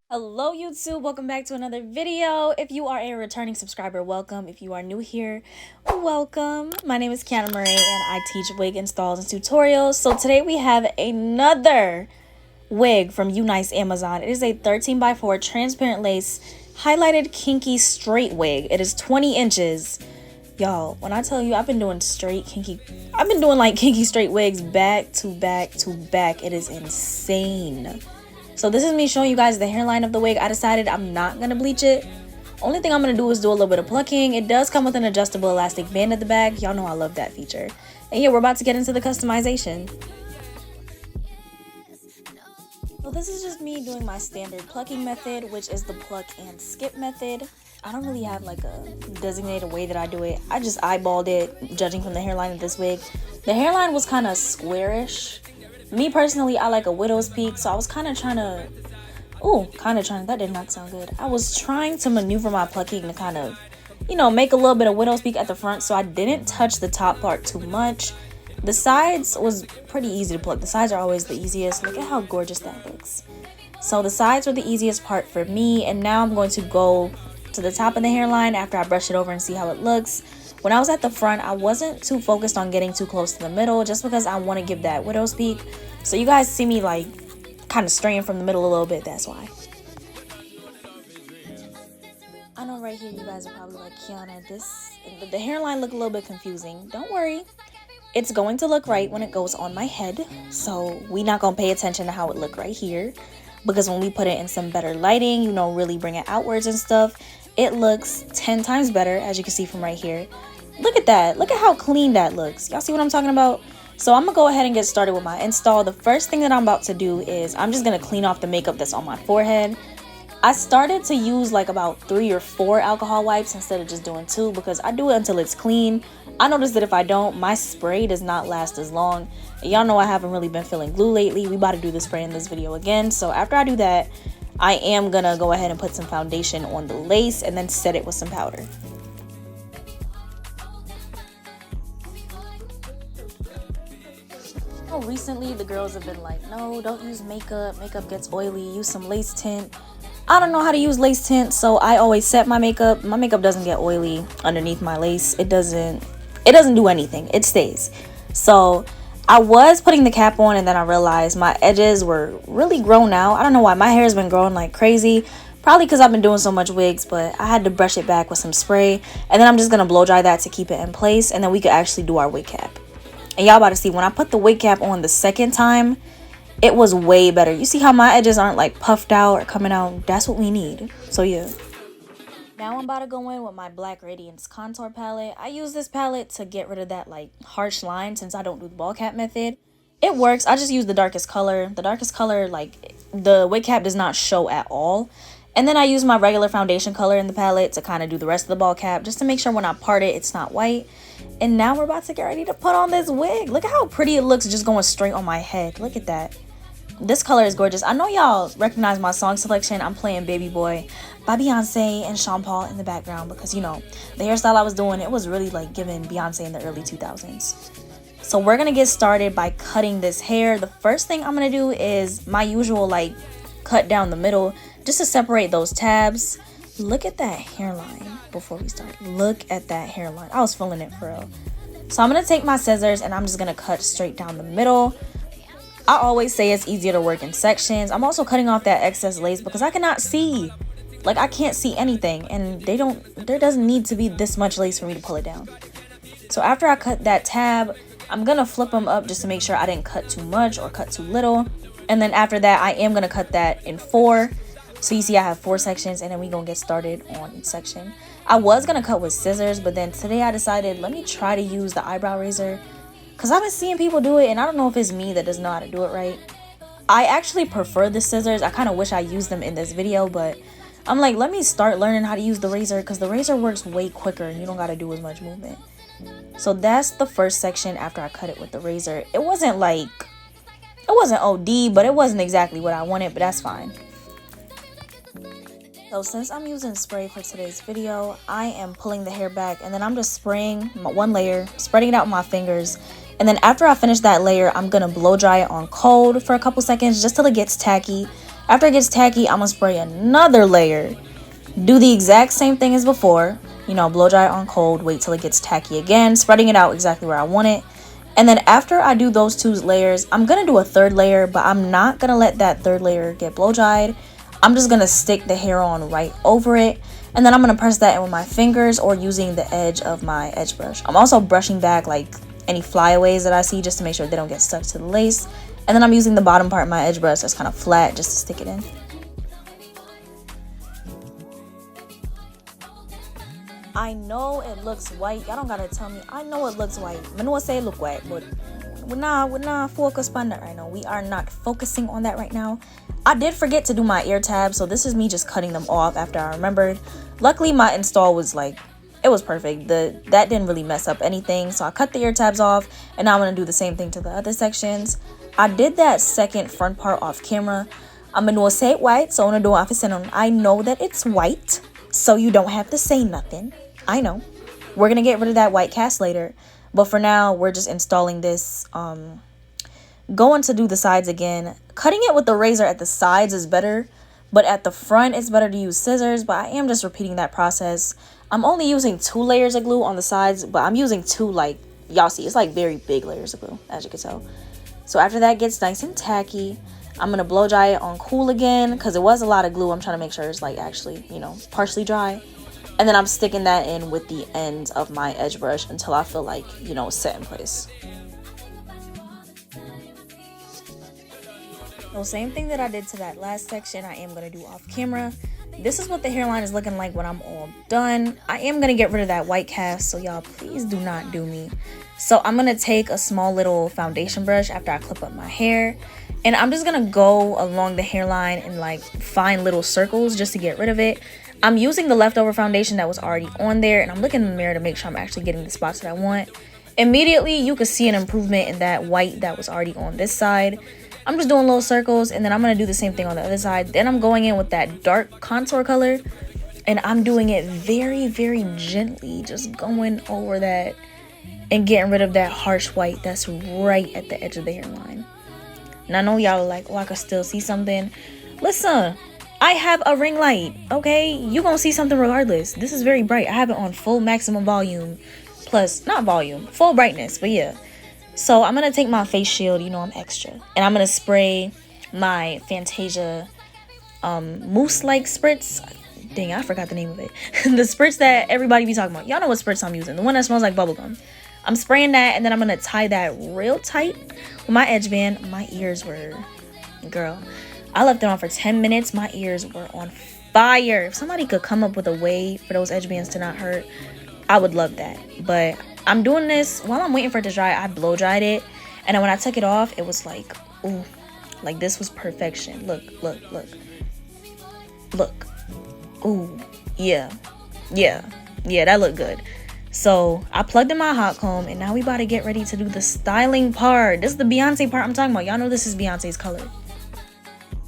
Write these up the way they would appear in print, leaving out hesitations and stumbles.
Hello YouTube, welcome back to another video. If you are a returning subscriber, welcome. If you are new here, welcome. My name is Kiana Murray and I teach wig installs and tutorials. So today we have another wig from Unice Amazon. It is a 13x4 transparent lace highlighted kinky straight wig. It is 20 inches. Y'all, when I tell you I've been doing like kinky straight wigs back to back to back. It is insane. So this is me showing you guys the hairline of the wig. I decided I'm not going to bleach it. Only thing I'm going to do is do a little bit of plucking. It does come with an adjustable elastic band at the back. Y'all know I love that feature. And yeah, we're about to get into the customization. So this is just me doing my standard plucking method, which is the pluck and skip method. I don't really have like a designated way that I do it. I just eyeballed it, judging from the hairline of this wig. The hairline was kind of squarish. Me personally, I like a widow's peak, so I was that did not sound good. I was trying to maneuver my plucking to kind of, make a little bit of widow's peak at the front, so I didn't touch the top part too much. The sides was pretty easy to pluck. The sides are always the easiest. Look at how gorgeous that looks. So the sides were the easiest part for me, and now I'm going to go to the top of the hairline after I brush it over and see how it looks. When I was at the front, I wasn't too focused on getting too close to the middle just because I want to give that widow's peak. So you guys see me like kind of straying from the middle a little bit, that's why. I know right here you guys are probably like, Kiana, the hairline look a little bit confusing. Don't worry. It's going to look right when it goes on my head. So we not going to pay attention to how it look right here. Because when we put it in some better lighting, really bring it outwards and stuff, it looks 10 times better, as you can see from right here. Look at that. Look at how clean that looks. Y'all see what I'm talking about? So I'm going to go ahead and get started with my install. The first thing that I'm about to do is I'm just going to clean off the makeup that's on my forehead. I started to use like about 3 or 4 alcohol wipes instead of just doing 2 because I do it until it's clean. I noticed that if I don't, my spray does not last as long. Y'all know I haven't really been feeling glue lately. We about to do the spray in this video again. So after I do that, I am going to go ahead and put some foundation on the lace and then set it with some powder. Recently the girls have been like, no, don't use makeup gets oily, use some lace tint. I don't know how to use lace tint, so I always set my makeup doesn't get oily underneath my lace. It doesn't do anything, it stays. So I was putting the cap on and then I realized my edges were really grown out. I don't know why my hair has been growing like crazy, probably because I've been doing so much wigs, but I had to brush it back with some spray and then I'm just gonna blow dry that to keep it in place, and then we could actually do our wig cap. And y'all about to see, when I put the wig cap on the second time, it was way better. You see how my edges aren't like puffed out or coming out? That's what we need. So yeah. Now I'm about to go in with my Black Radiance contour palette. I use this palette to get rid of that like harsh line since I don't do the ball cap method. It works. I just use the darkest color. The darkest color, like the wig cap does not show at all. And then I use my regular foundation color in the palette to kind of do the rest of the ball cap, just to make sure when I part it, it's not white. And now we're about to get ready to put on this wig. Look at how pretty it looks just going straight on my head. Look at that. This color is gorgeous. I know y'all recognize my song selection. I'm playing Baby Boy by Beyoncé and Sean Paul in the background because, the hairstyle I was doing, it was really like giving Beyoncé in the early 2000s. So we're going to get started by cutting this hair. The first thing I'm going to do is my usual like cut down the middle just to separate those tabs. Look at that hairline before we start. Look at that hairline. I was feeling it for real. So I'm going to take my scissors and I'm just going to cut straight down the middle. I always say it's easier to work in sections. I'm also cutting off that excess lace because I cannot see. Like I can't see anything, and there doesn't need to be this much lace for me to pull it down. So after I cut that tab, I'm going to flip them up just to make sure I didn't cut too much or cut too little. And then after that, I am going to cut that in 4. So you see I have 4 sections, and then we're going to get started on each section. I was going to cut with scissors, but then today I decided let me try to use the eyebrow razor. Because I've been seeing people do it, and I don't know if it's me that doesn't know how to do it right. I actually prefer the scissors. I kind of wish I used them in this video, but I'm like, let me start learning how to use the razor because the razor works way quicker and you don't got to do as much movement. So that's the first section after I cut it with the razor. It wasn't OD, but it wasn't exactly what I wanted, but that's fine. So since I'm using spray for today's video, I am pulling the hair back and then I'm just spraying one layer, spreading it out with my fingers, And then after I finish that layer, I'm gonna blow dry it on cold for a couple seconds just till it gets tacky. After it gets tacky, I'm gonna spray another layer. Do the exact same thing as before. You know, blow dry it on cold, wait till it gets tacky again, spreading it out exactly where I want it. And then after I do those 2 layers, I'm gonna do a 3rd layer, but I'm not gonna let that 3rd layer get blow dried. I'm just gonna stick the hair on right over it. And then I'm gonna press that in with my fingers or using the edge of my edge brush. I'm also brushing back like any flyaways that I see just to make sure they don't get stuck to the lace. And then I'm using the bottom part of my edge brush that's kind of flat just to stick it in. I know it looks white. Y'all don't gotta tell me. I know it looks white. I know it say it look white, but we're not focused on that right now. We are not focusing on that right now. I did forget to do my ear tabs, so this is me just cutting them off after I remembered. Luckily, my install was like, it was perfect. That didn't really mess up anything, so I cut the ear tabs off, and now I'm gonna do the same thing to the other sections. I did that second front part off camera. I'm gonna say it white, so I'm gonna do it. I know that it's white, so you don't have to say nothing. I know. We're gonna get rid of that white cast later, but for now, we're just installing this. Going to do the sides again. Cutting it with the razor at the sides is better, but at the front, it's better to use scissors, but I am just repeating that process. I'm only using 2 layers of glue on the sides, but I'm using 2, like, y'all see, it's like very big layers of glue, as you can tell. So after that gets nice and tacky, I'm gonna blow dry it on cool again, because it was a lot of glue. I'm trying to make sure it's like actually, you know, partially dry. And then I'm sticking that in with the ends of my edge brush until I feel like, you know, it's set in place. So same thing that I did to that last section, I am going to do off camera. This is what the hairline is looking like when I'm all done. I am going to get rid of that white cast, so y'all please do not do me. So I'm going to take a small little foundation brush after I clip up my hair. And I'm just going to go along the hairline in like fine little circles just to get rid of it. I'm using the leftover foundation that was already on there, and I'm looking in the mirror to make sure I'm actually getting the spots that I want. Immediately, you can see an improvement in that white that was already on this side. I'm just doing little circles, and then I'm going to do the same thing on the other side. Then I'm going in with that dark contour color, and I'm doing it very, very gently, just going over that and getting rid of that harsh white that's right at the edge of the hairline. And I know y'all are like, oh, I can still see something. Listen, I have a ring light, okay? You gonna see something regardless. This is very bright. I have it on full maximum volume, plus, not volume, full brightness, but yeah. So I'm going to take my face shield, you know I'm extra, and I'm going to spray my Fantasia mousse-like spritz. Dang, I forgot the name of it. The spritz that everybody be talking about. Y'all know what spritz I'm using, the one that smells like bubblegum. I'm spraying that, and then I'm going to tie that real tight with my edge band. My ears were, girl, I left it on for 10 minutes. My ears were on fire. If somebody could come up with a way for those edge bands to not hurt, I would love that. But I'm doing this while I'm waiting for it to dry. I blow dried it, and then when I took it off, it was like, ooh, like this was perfection. Look, look, look, look. Ooh, yeah, that looked good. So I plugged in my hot comb, and now we about to get ready to do the styling part. This is the Beyonce part I'm talking about. Y'all know this is Beyonce's color.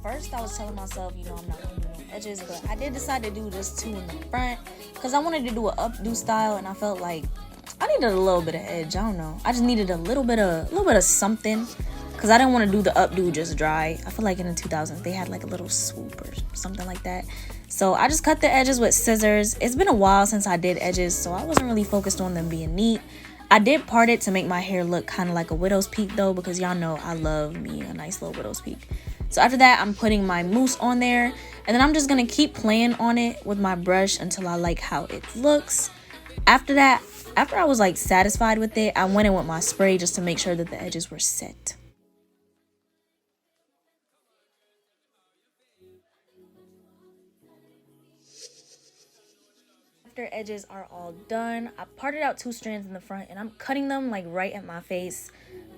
First, I was telling myself, you know, I'm not gonna do no edges, but I did decide to do just 2 in the front because I wanted to do an updo style, and I felt like I needed a little bit of edge. I don't know. I just needed a little bit of something because I didn't want to do the updo just dry. I feel like in the 2000s they had like a little swoop or something like that. So I just cut the edges with scissors. It's been a while since I did edges, so I wasn't really focused on them being neat. I did part it to make my hair look kind of like a widow's peak though, because y'all know I love me a nice little widow's peak. So after that, I'm putting my mousse on there, and then I'm just going to keep playing on it with my brush until I like how it looks. After that, after I was like satisfied with it, I went in with my spray just to make sure that the edges were set. After edges are all done, I parted out 2 strands in the front, and I'm cutting them like right at my face.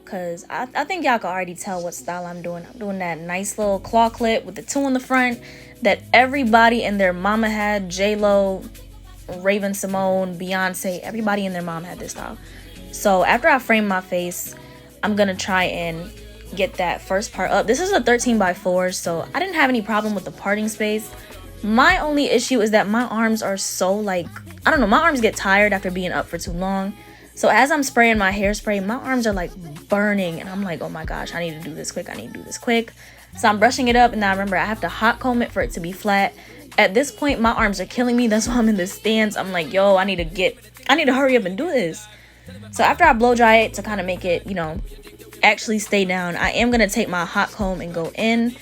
Because I think y'all can already tell what style I'm doing. I'm doing that nice little claw clip with the 2 in the front that everybody and their mama had. J-Lo, Raven Simone, Beyonce, everybody and their mom had this style. So after I frame my face, I'm going to try and get that first part up. This is a 13x4, so I didn't have any problem with the parting space. My only issue is that my arms are so like, I don't know, my arms get tired after being up for too long. So as I'm spraying my hairspray, my arms are like burning, and I'm like, oh my gosh, I need to do this quick. I need to do this quick. So I'm brushing it up, and now I remember I have to hot comb it for it to be flat. At this point, my arms are killing me. That's why I'm in this stance. I'm like, yo, I need to hurry up and do this. So after I blow dry it to kind of make it, you know, actually stay down, I am gonna take my hot comb and go in.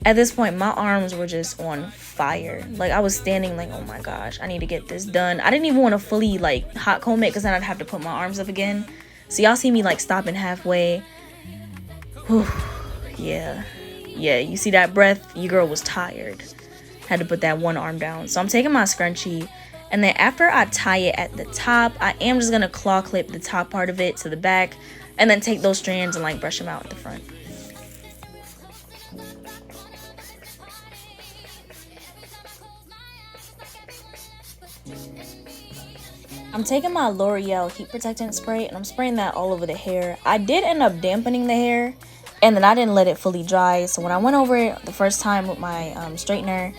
At this point, my arms were just on fire. Like, I was standing like, oh my gosh, I need to get this done. I didn't even want to fully like hot comb it because then I'd have to put my arms up again. So y'all see me like stopping halfway. Whew. Yeah, you see that breath? Your girl was tired. Had to put that one arm down. So I'm taking my scrunchie, and then after I tie it at the top, I am just gonna claw clip the top part of it to the back, and then take those strands and like brush them out at the front. I'm taking my L'Oreal heat protectant spray, and I'm spraying that all over the hair. I did end up dampening the hair, and then I didn't let it fully dry. So when I went over it the first time with my straightener,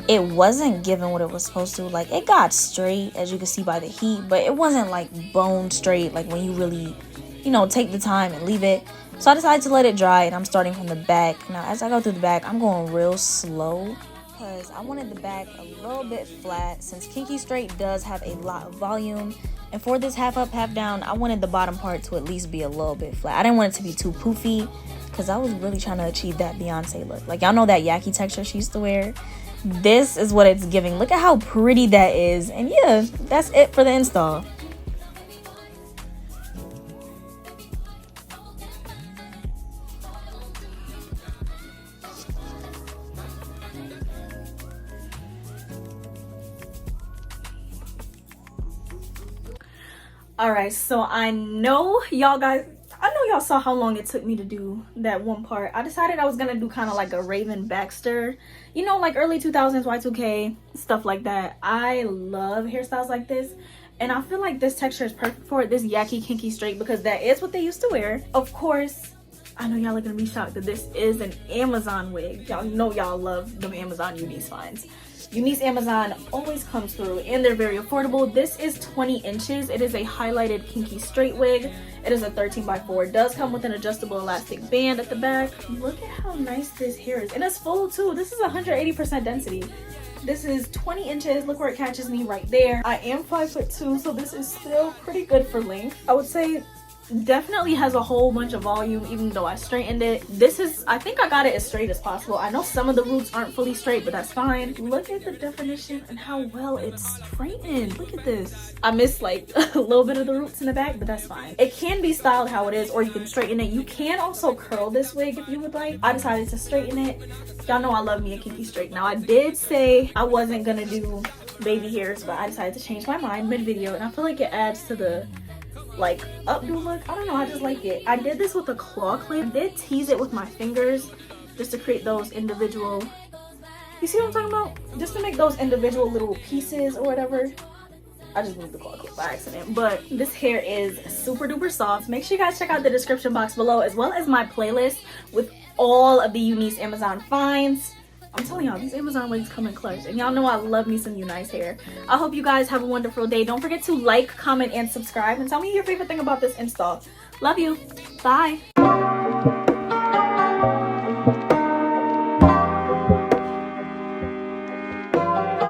it wasn't giving what it was supposed to. Like, it got straight, as you can see by the heat, but it wasn't like bone straight, like when you really, you know, take the time and leave it. So I decided to let it dry, and I'm starting from the back. Now as I go through the back, I'm going real slow because I wanted the back a little bit flat, since Kinky Straight does have a lot of volume. And for this half up, half down, I wanted the bottom part to at least be a little bit flat. I didn't want it to be too poofy because I was really trying to achieve that Beyoncé look. Like, y'all know that yaki texture she used to wear? This is what it's giving. Look at how pretty that is. And yeah, that's it for the install. Alright, so I know y'all saw how long it took me to do that one part. I decided I was gonna do kind of like a Raven Baxter, you know, like early 2000s Y2K stuff like that. I love hairstyles like this, and I feel like this texture is perfect for it, this yaki kinky straight, because that is what they used to wear. Of course, I know y'all are gonna be shocked that this is an Amazon wig. Y'all know y'all love them Amazon Unice finds. Unice Amazon always comes through, and they're very affordable. This is 20 inches. It is a highlighted kinky straight wig. It is a 13x4. It does come with an adjustable elastic band at the back. Look at how nice this hair is, and it's full too. This is 180% density. This is 20 inches. Look where it catches me, right there. I am 5'2", so this is still pretty good for length. I would say definitely has a whole bunch of volume, even though I straightened it. This is, I think I got it as straight as possible. I know some of the roots aren't fully straight, but that's fine. Look at the definition and how well it's straightened. Look at this. I missed like a little bit of the roots in the back, but that's fine. It can be styled how it is, or you can straighten it. You can also curl this wig if you would like. I decided to straighten it. Y'all know I love me a kinky straight. Now, I did say I wasn't gonna do baby hairs, but I decided to change my mind mid-video, and I feel like it adds to the like updo look. I don't know, I just like it. I did this with a claw clip. I did tease it with my fingers just to create those individual, you see what I'm talking about? Just to make those individual little pieces or whatever. I just moved the claw clip by accident, but this hair is super duper soft. Make sure you guys check out the description box below, as well as my playlist with all of the Unice Amazon finds. I'm telling y'all, these Amazon wigs come in clutch, and y'all know I love me some Unice hair. I hope you guys have a wonderful day. Don't forget to like, comment, and subscribe, and tell me your favorite thing about this install. Love you. Bye.